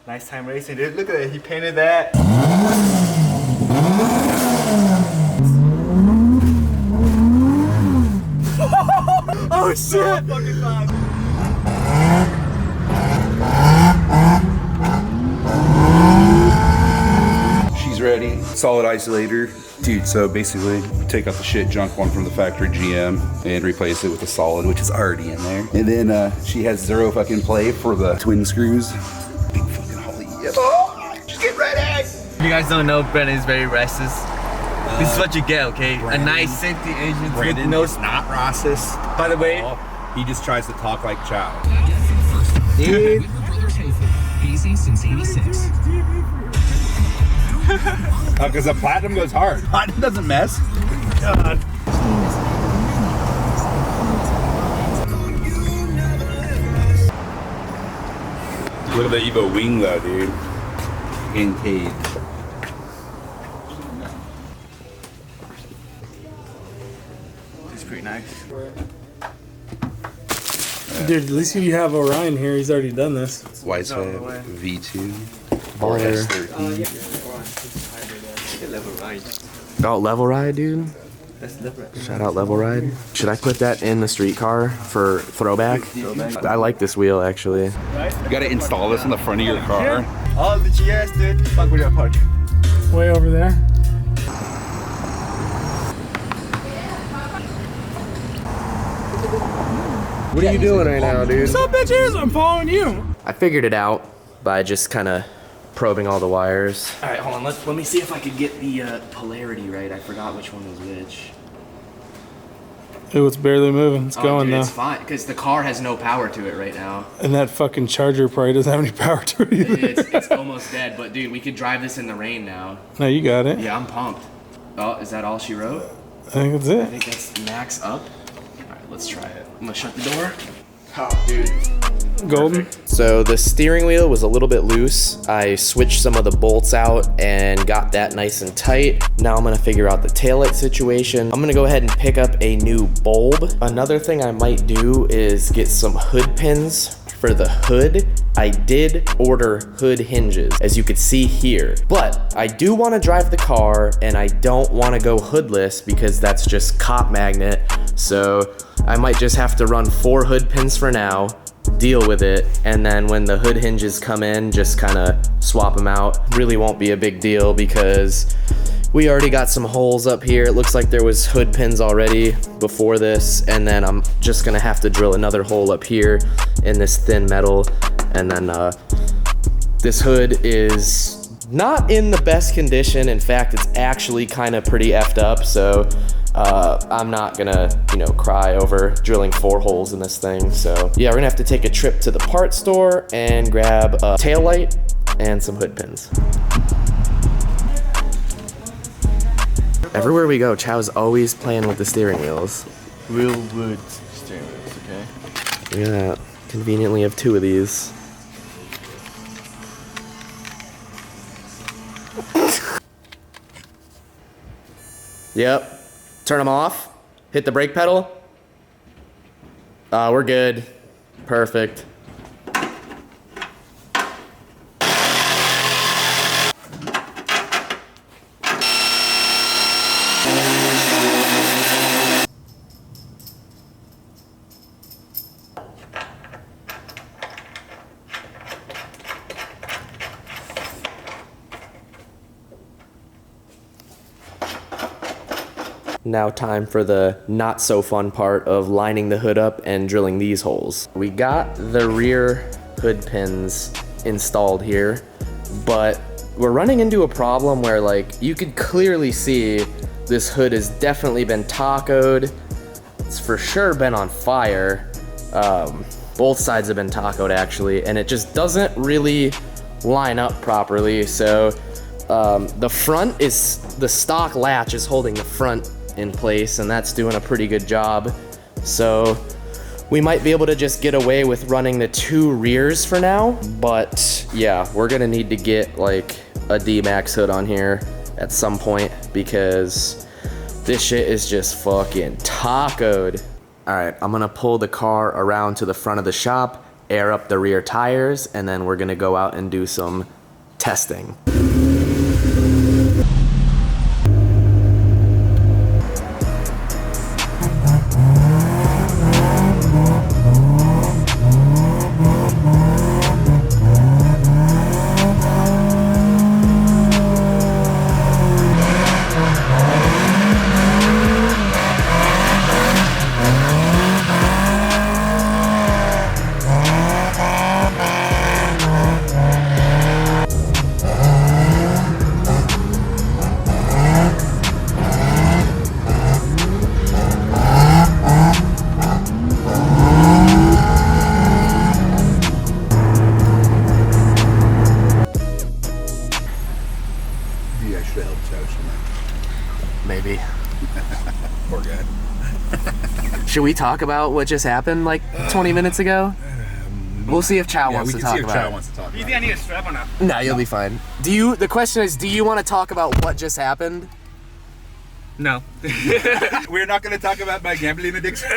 Nice time racing, dude. Look at it. He painted that. Oh shit! She's ready. Solid isolator. Dude, so basically take out the shit junk one from the factory GM and replace it with a solid, which is already in there. And then she has zero fucking play for the twin screws. Big fucking Holly. Oh, just get ready! If you guys don't know, Brandon is very restless. This is what you get, okay? Brandon, a nice safety engine. Brandon is not racist. By the way, he just tries to talk like Chow. Dude. Easy since 86. Because the platinum goes hard. Platinum doesn't mess. God. Look at the Evo wing though, dude. In cage. It's pretty nice. Dude, at least you have Orion here. He's already done this. Wisewave V2. Or S14. Oh, level ride, dude. Shout out level ride. Should I put that in the street car for throwback? I like this wheel actually. You gotta install this in the front of your car. All the GS, dude. Fuck with your park. Way over there. What are you doing right now, dude? What's up, bitches? I'm following you. I figured it out by just kind of probing all the wires. All right, hold on. Let me see if I could get the polarity right. I forgot which one was which. Ooh, it's barely moving. It's going dude, now. It's fine because the car has no power to it right now. And that fucking charger probably doesn't have any power to it either. It's almost dead. But dude, we could drive this in the rain now. No, you got it. Yeah, I'm pumped. Oh, is that all she wrote? I think that's I it. think that's max up. All right, let's try it. I'm gonna shut the door. Oh, dude. Golden. Perfect. So the steering wheel was a little bit loose. I switched some of the bolts out and got that nice and tight. Now I'm gonna figure out the taillight situation. I'm gonna go ahead and pick up a new bulb. Another thing I might do is get some hood pins for the hood. I did order hood hinges, as you could see here, but I do want to drive the car and I don't want to go hoodless because that's just cop magnet. So I might just have to run 4 hood pins for now, deal with it, and then when the hood hinges come in, just kind of swap them out. Really won't be a big deal because we already got some holes up here. It looks like there was hood pins already before this, and then I'm just gonna have to drill another hole up here in this thin metal, and then this hood is not in the best condition. In fact, it's actually kind of pretty effed up, so I'm not gonna, cry over drilling 4 holes in this thing. So yeah, we're gonna have to take a trip to the parts store and grab a tail light and some hood pins. Everywhere we go, Chow's always playing with the steering wheels. Real wood steering wheels, okay? Look at that. Conveniently have 2 of these. Yep. Turn them off. Hit the brake pedal. We're good. Perfect. Now time for the not so fun part of lining the hood up and drilling these holes. We got the rear hood pins installed here, but we're running into a problem where you could clearly see this hood has definitely been tacoed. It's for sure been on fire. Both sides have been tacoed actually, and it just doesn't really line up properly. So the front is, the stock latch is holding the front in place, and that's doing a pretty good job. So we might be able to just get away with running the 2 rears for now, but yeah, we're gonna need to get a D-Max hood on here at some point because this shit is just fucking tacoed. All right, I'm gonna pull the car around to the front of the shop, air up the rear tires, and then we're gonna go out and do some testing. Maybe I should have helped Chow'S. Maybe. Poor guy. Should we talk about what just happened like 20 minutes ago? We'll see if Chow wants to talk about it. Wants to talk Do you about think I need a strap or not? No, you'll be fine. The question is, do you want to talk about what just happened? No. it. We're not going to talk about my gambling addiction.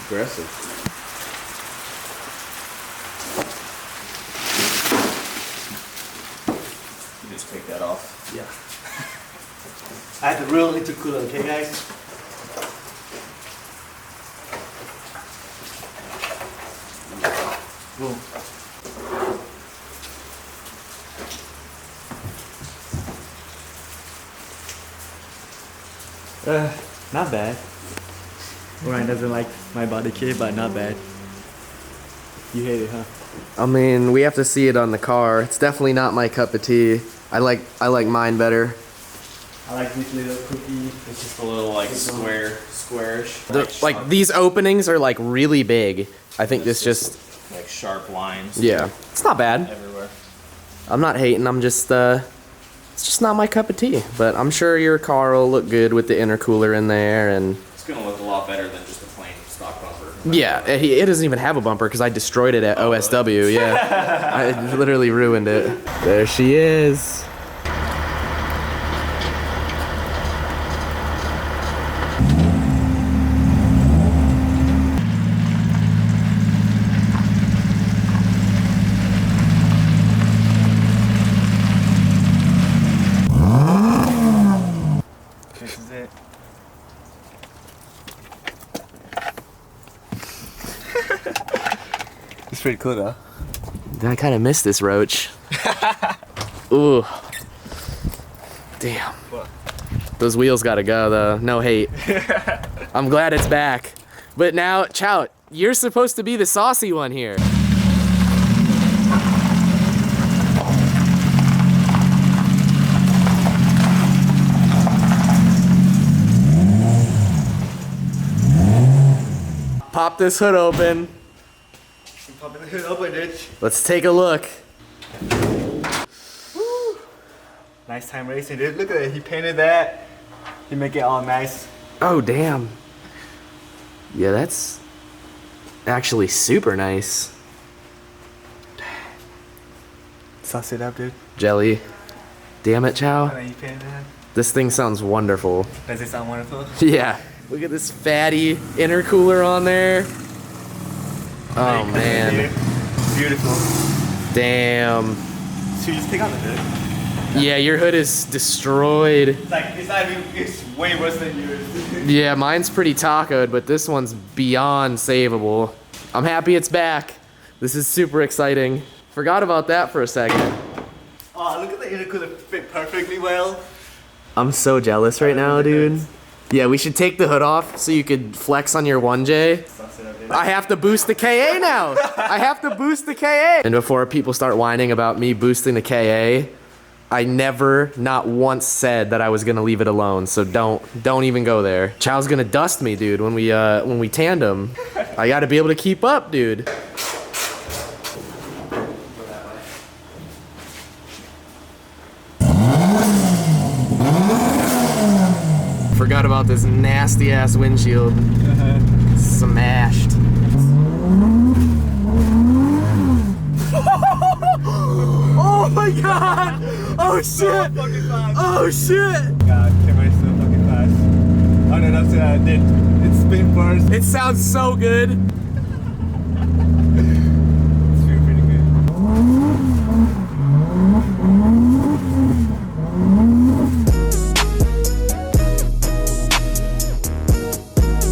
Aggressive. You just take that off. Yeah. I have the real intercooler, okay guys? Boom. Not bad. Ryan doesn't like my body kit, but not bad. You hate it, huh? I mean, we have to see it on the car. It's definitely not my cup of tea. I like mine better. I like this little cookie. It's just a little like squarish. Like these openings are like really big. I think this just, like sharp lines. yeah, it's not bad. Everywhere. I'm not hating. I'm just it's just not my cup of tea. But I'm sure your car will look good with the intercooler in there, and It's gonna look a lot better than just a plain stock bumper. yeah, it doesn't even have a bumper because I destroyed it at OSW. Yeah, I literally ruined it. There she is. This is it. It's pretty cool though. I kind of missed this roach. Ooh. Damn. Those wheels gotta go though. No hate. I'm glad it's back. But now, Chow, you're supposed to be the saucy one here. Pop this hood open. Popping the hood open, dude. Let's take a look. Nice time racing, dude. Look at it. He painted that. He make it all nice. Oh, damn. Yeah, that's actually super nice. Sauce it up, dude. Jelly. Damn it, Chow. And then he painted that. This thing sounds wonderful. Does it sound wonderful? Yeah. Look at this fatty intercooler on there. Oh, man. Beautiful. Damn. So you just take out the hood. Yeah, your hood is destroyed. It's like, it's way worse than yours. Yeah, mine's pretty tacoed, but this one's beyond savable. I'm happy it's back. This is super exciting. Forgot about that for a second. Oh, look at the intercooler fit perfectly well. I'm so jealous right now, dude. Yeah, we should take the hood off so you could flex on your 1J. Sauce it up, dude. I have to boost the KA now. I have to boost the KA. And before people start whining about me boosting the KA, I never, not once said that I was gonna leave it alone. So don't even go there. Chow's gonna dust me, dude, when we tandem. I gotta be able to keep up, dude. Forgot about this nasty ass windshield. Smashed. Oh my god! Oh shit! Oh shit! God, camera so fucking fast. Oh no, that's it spin first. It sounds so good.